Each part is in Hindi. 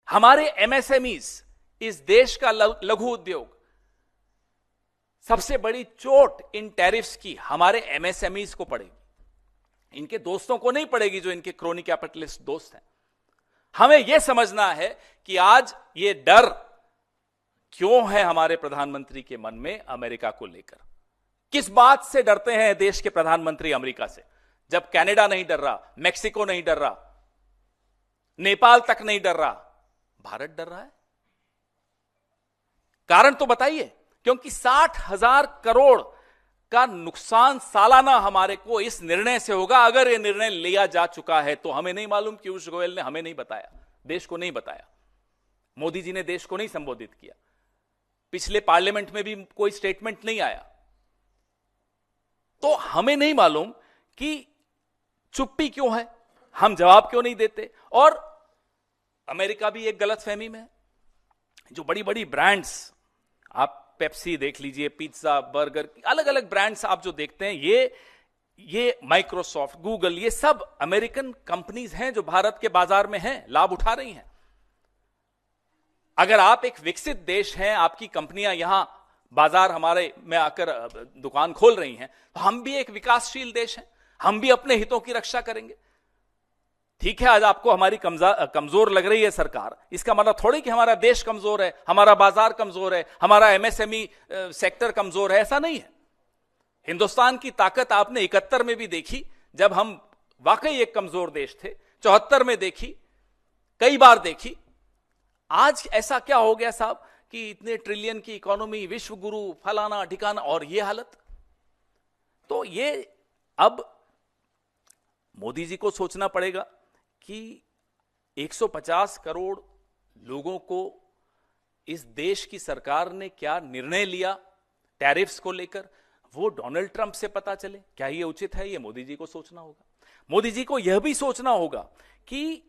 हमारे एमएसएमईज, इस देश का लघु उद्योग, सबसे बड़ी चोट इन टैरिफ्स की हमारे एमएसएमईज को पड़ेगी, इनके दोस्तों को नहीं पड़ेगी जो इनके क्रोनी कैपिटलिस्ट दोस्त हैं। हमें यह समझना है कि आज ये डर क्यों है हमारे प्रधानमंत्री के मन में अमेरिका को लेकर। किस बात से डरते हैं देश के प्रधानमंत्री अमेरिका से, जब कनाडा नहीं डर रहा, मेक्सिको नहीं डर रहा, नेपाल तक नहीं डर रहा, भारत डर रहा है? कारण तो बताइए। क्योंकि 60,000 करोड़ का नुकसान सालाना हमारे को इस निर्णय से होगा। अगर यह निर्णय लिया जा चुका है तो हमें नहीं मालूम, पीयूष गोयल ने हमें नहीं बताया, देश को नहीं बताया, मोदी जी ने देश को नहीं संबोधित किया, पिछले पार्लियामेंट में भी कोई स्टेटमेंट नहीं आया, तो हमें नहीं मालूम कि चुप्पी क्यों है, हम जवाब क्यों नहीं देते। और अमेरिका भी एक गलतफहमी में है। जो बड़ी बड़ी ब्रांड्स, आप पेप्सी देख लीजिए, पिज्जा, बर्गर, अलग अलग ब्रांड्स आप जो देखते हैं, ये माइक्रोसॉफ्ट, गूगल, ये सब अमेरिकन कंपनीज हैं जो भारत के बाजार में हैं, लाभ उठा रही हैं। अगर आप एक विकसित देश हैं, आपकी कंपनियां यहां बाजार हमारे में आकर दुकान खोल रही हैं, तो हम भी एक विकासशील देश हैं, हम भी अपने हितों की रक्षा करेंगे। ठीक है, आज आपको हमारी कमजोर लग रही है सरकार, इसका मतलब थोड़ी कि हमारा देश कमजोर है, हमारा बाजार कमजोर है, हमारा एमएसएमई सेक्टर कमजोर है, ऐसा नहीं है। हिंदुस्तान की ताकत आपने 71 में भी देखी, जब हम वाकई एक कमजोर देश थे, 74 में देखी, कई बार देखी। आज ऐसा क्या हो गया साहब कि इतने ट्रिलियन की इकोनॉमी, विश्व गुरु, फलाना ठिकाना, और ये हालत। तो ये अब मोदी जी को सोचना पड़ेगा कि 150 करोड़ लोगों को इस देश की सरकार ने क्या निर्णय लिया टैरिफ्स को लेकर, वो डोनाल्ड ट्रंप से पता चले। क्या ये उचित है? ये मोदी जी को सोचना होगा। मोदी जी को यह भी सोचना होगा कि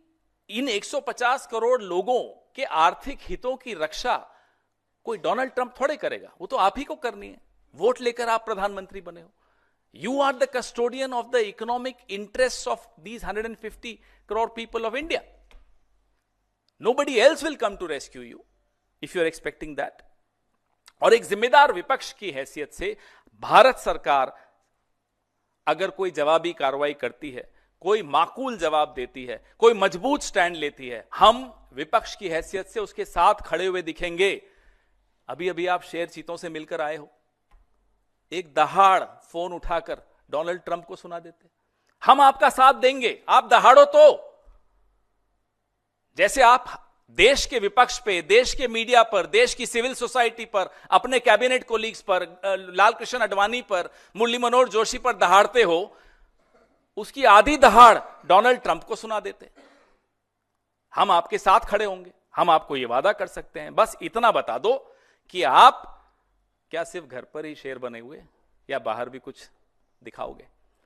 इन 150 करोड़ लोगों के आर्थिक हितों की रक्षा कोई डोनाल्ड ट्रंप थोड़े करेगा, वो तो आप ही को करनी है। वोट लेकर आप प्रधानमंत्री बने हो। You are the custodian of the economic interests of these 150 crore people of India. Nobody else will come to rescue you if you are expecting that. और एक जिम्मेदार विपक्ष की हैसियत से भारत सरकार अगर कोई जवाबी कार्रवाई करती है, कोई माकूल जवाब देती है, कोई मजबूत स्टैंड लेती है, हम विपक्ष की हैसियत से उसके साथ खड़े हुए दिखेंगे। अभी अभी आप शेर चीतों से मिलकर आए हो, एक दहाड़ फोन उठाकर डोनाल्ड ट्रंप को सुना देते, हम आपका साथ देंगे, आप दहाड़ो। तो जैसे आप देश के विपक्ष पे, देश के मीडिया पर, देश की सिविल सोसाइटी पर, अपने कैबिनेट कोलीग्स पर, लाल कृष्ण आडवाणी पर, मुरली मनोहर जोशी पर दहाड़ते हो, उसकी आधी दहाड़ डोनाल्ड ट्रंप को सुना देते। हम आपके साथ खड़े होंगे, हम आपको यह वादा कर सकते हैं। बस इतना बता दो कि आप क्या सिर्फ घर पर ही शेर बने हुए या बाहर भी कुछ दिखाओगे?